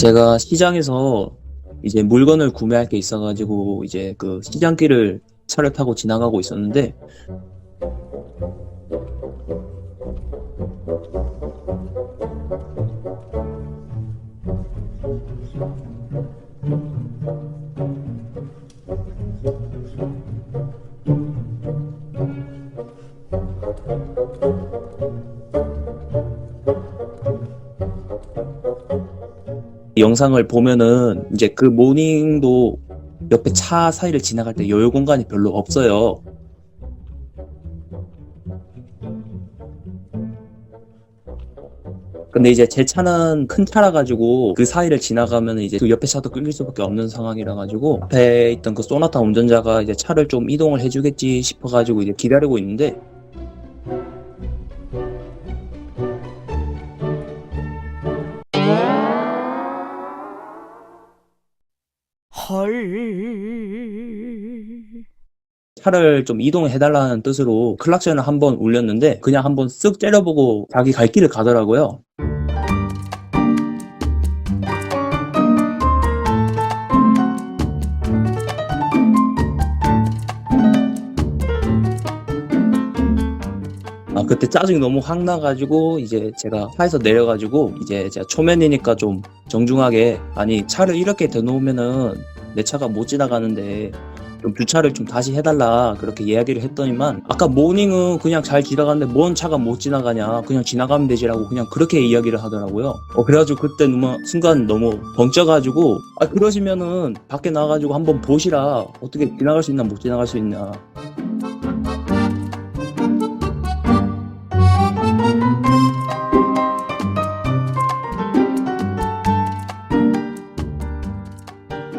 제가 시장에서 이제 물건을 구매할 게 있어가지고 이제 그 시장길을 차를 타고 지나가고 있었는데 영상을 보면은 이제 그 모닝도 옆에 차 사이를 지나갈 때 여유 공간이 별로 없어요. 근데 이제 제 차는 큰 차라 가지고 그 사이를 지나가면 이제 그 옆에 차도 끌릴 수밖에 없는 상황이라 가지고 앞에 있던 그 소나타 운전자가 이제 차를 좀 이동을 해주겠지 싶어 가지고 이제 기다리고 있는데 헐. 차를 좀 이동해 달라는 뜻으로 클락션을 한번 울렸는데 그냥 한번 쓱 째려보고 자기 갈 길을 가더라고요. 그때 짜증이 너무 확 나가지고 이제 제가 차에서 내려가지고 이제 제가 초면이니까 좀 정중하게, 아니 차를 이렇게 대놓으면은 내 차가 못 지나가는데 좀 주차를 좀 다시 해달라 그렇게 이야기를 했더니만, 아까 모닝은 그냥 잘 지나가는데 뭔 차가 못 지나가냐, 그냥 지나가면 되지라고 그냥 그렇게 이야기를 하더라고요. 그래가지고 그때 너무 순간 너무 벙쪄가지고, 그러시면은 밖에 나가가지고 한번 보시라, 어떻게 지나갈 수 있나 못 지나갈 수 있나.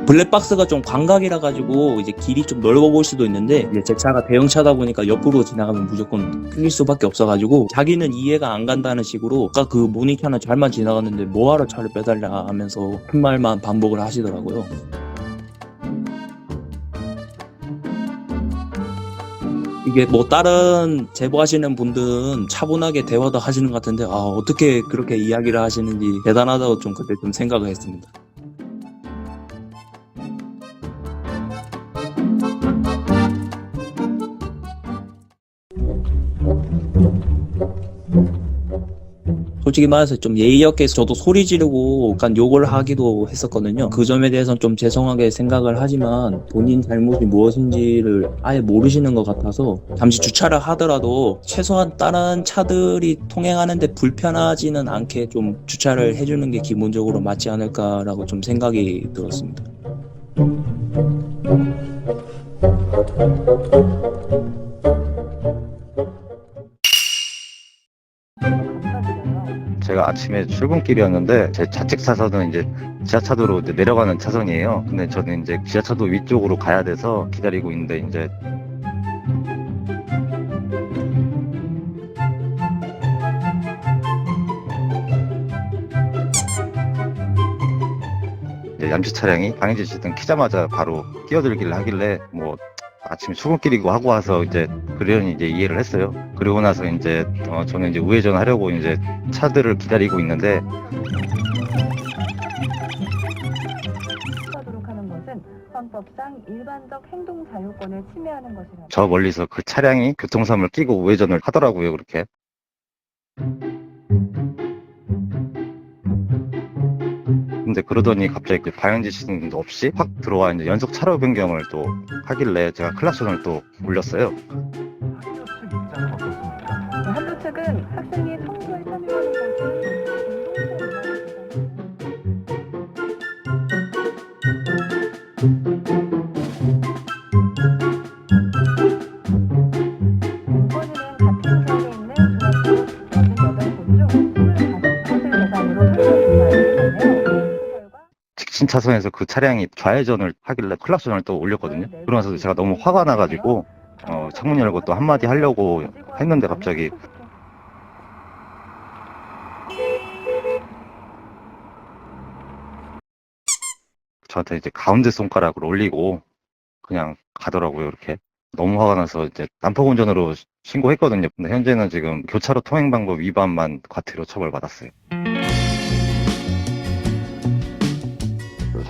블랙박스가 좀 광각이라 가지고 이제 길이 좀 넓어 보일 수도 있는데, 이제 제 차가 대형차다 보니까 옆으로 지나가면 무조건 끌릴 수밖에 없어 가지고 자기는 이해가 안 간다는 식으로, 아까 그 모닝차는 잘만 지나갔는데 뭐하러 차를 빼달라 하면서 큰 말만 반복을 하시더라고요. 이게 뭐 다른 제보하시는 분들은 차분하게 대화도 하시는 것 같은데, 어떻게 그렇게 이야기를 하시는지 대단하다고 좀 그때 좀 생각을 했습니다. 솔직히 말해서 좀 예의 없게 저도 소리 지르고 약간 욕을 하기도 했었거든요. 그 점에 대해서는 좀 죄송하게 생각을 하지만 본인 잘못이 무엇인지를 아예 모르시는 것 같아서, 잠시 주차를 하더라도 최소한 다른 차들이 통행하는데 불편하지는 않게 좀 주차를 해주는 게 기본적으로 맞지 않을까라고 좀 생각이 들었습니다. 제가 아침에 출근길이었는데 제 좌측 차선은 이제 지하차도로 이제 내려가는 차선이에요. 근데 저는 이제 지하차도 위쪽으로 가야 돼서 기다리고 있는데 이제 얌체 차량이 방해지 시등 키자마자 바로 끼어들기를 하길래 뭐 아침에 출근길이고 하고 와서 이제 그러니 이제 이해를 했어요. 그리고 나서 이제 저는 이제 우회전 하려고 이제 차들을 기다리고 있는데 하도록 하는 것은 헌법상 일반적 행동 자유권을 침해하는 것이라고. 저 멀리서 그 차량이 교통섬을 끼고 우회전을 하더라고요. 그렇게. 근데 그러더니 갑자기 그 방향 지시등도 없이 확 들어와 이제 연속 차로 변경을 또 하길래 제가 클락션을 또 울렸어요. 학교 측 입장은 어떻습니까? 한도 측은 학생이 청소에 참여하는 것은 공권위는 같은 지역에 있는 중학교 18곳 중 25곳을 대상으로 선거 조사를 했는데요. 그 결과 직진 차선에서 그 차량이 좌회전을 하길래 클락션을 또 올렸거든요. 그러면서 제가 너무 화가 나가지고 창문 열고 또 한마디 하려고 했는데 갑자기 저한테 이제 가운데 손가락을 올리고 그냥 가더라고요. 이렇게 너무 화가 나서 이제 난폭 운전으로 신고했거든요. 근데 현재는 지금 교차로 통행방법 위반만 과태료 처벌받았어요.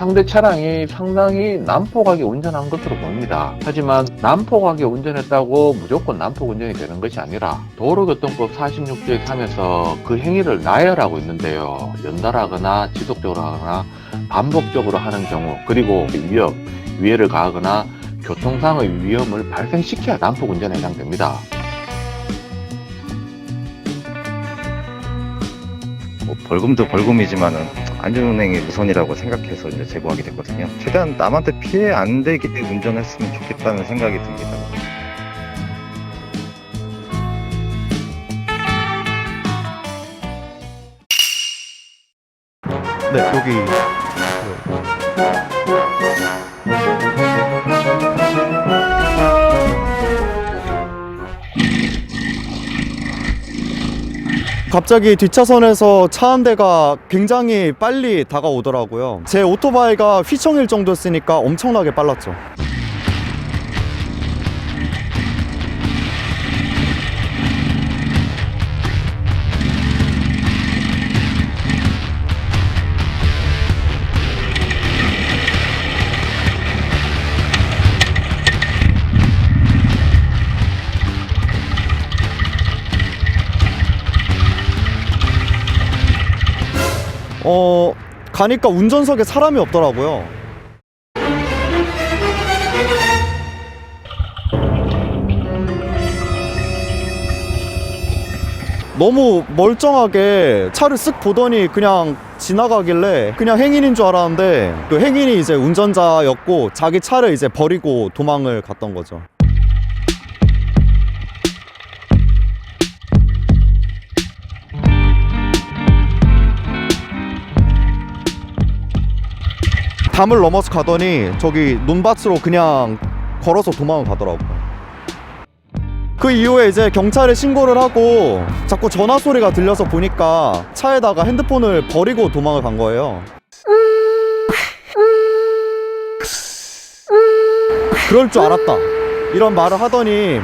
상대 차량이 상당히 난폭하게 운전한 것으로 보입니다. 하지만 난폭하게 운전했다고 무조건 난폭 운전이 되는 것이 아니라 도로교통법 46조의 3에서 그 행위를 나열하고 있는데요. 연달하거나 지속적으로 하거나 반복적으로 하는 경우, 그리고 위해를 가하거나 교통상의 위험을 발생시켜야 난폭 운전에 해당됩니다. 뭐 벌금도 벌금이지만은 안전운행이 우선이라고 생각해서 이제 제보하게 됐거든요. 최대한 남한테 피해 안 되게 운전했으면 좋겠다는 생각이 듭니다. 네, 여기. 갑자기 뒷차선에서 차 한 대가 굉장히 빨리 다가오더라고요. 제 오토바이가 휘청일 정도였으니까 엄청나게 빨랐죠. 가니까 운전석에 사람이 없더라고요. 너무 멀쩡하게 차를 쓱 보더니 그냥 지나가길래 그냥 행인인 줄 알았는데 그 행인이 이제 운전자였고 자기 차를 이제 버리고 도망을 갔던 거죠. 담을 넘어서 가더니 저기 논밭으로 그냥 걸어서 도망을 가더라고요. 그 이후에 이제 경찰에 신고를 하고 자꾸 전화 소리가 들려서 보니까 차에다가 핸드폰을 버리고 도망을 간 거예요. 그럴 줄 알았다 이런 말을 하더니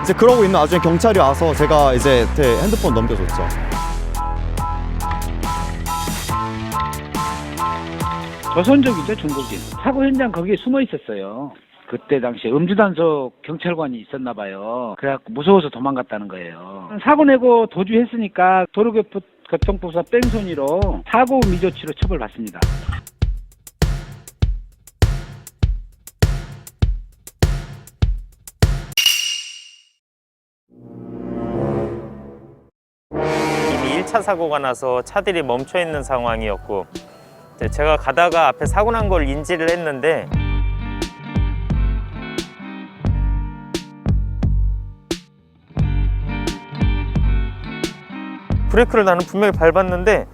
이제 그러고 있는 와중에 경찰이 와서 제가 이제 제 핸드폰 넘겨줬죠. 조선족이죠, 중국인. 사고 현장 거기에 숨어 있었어요. 그때 당시에 음주단속 경찰관이 있었나 봐요. 그래갖고 무서워서 도망갔다는 거예요. 사고 내고 도주했으니까 도로교통법상 뺑소니로 사고 미조치로 처벌받습니다. 이미 1차 사고가 나서 차들이 멈춰 있는 상황이었고 제가 가다가 앞에 사고 난 걸 인지를 했는데 브레이크를 나는 분명히 밟았는데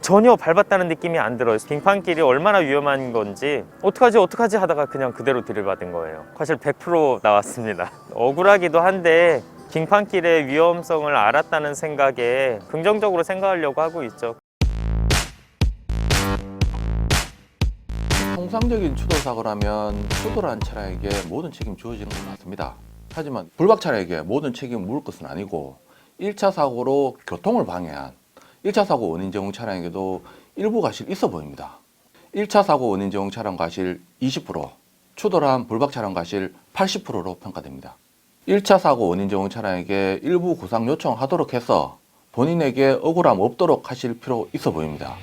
전혀 밟았다는 느낌이 안 들어요. 빙판길이 얼마나 위험한 건지 어떡하지 하다가 그냥 그대로 들이받은 거예요. 사실 100% 나왔습니다. 억울하기도 한데 빙판길의 위험성을 알았다는 생각에 긍정적으로 생각하려고 하고 있죠. 통상적인 추돌 사고라면 추돌한 차량에게 모든 책임이 주어지는 것 같습니다. 하지만 불박 차량에게 모든 책임을 물을 것은 아니고 1차 사고로 교통을 방해한 1차 사고 원인 제공 차량에게도 일부 과실이 있어 보입니다. 1차 사고 원인 제공 차량 과실 20%, 추돌한 불박 차량 과실 80%로 평가됩니다. 1차 사고 원인 제공 차량에게 일부 구상 요청하도록 해서 본인에게 억울함 없도록 하실 필요 있어 보입니다.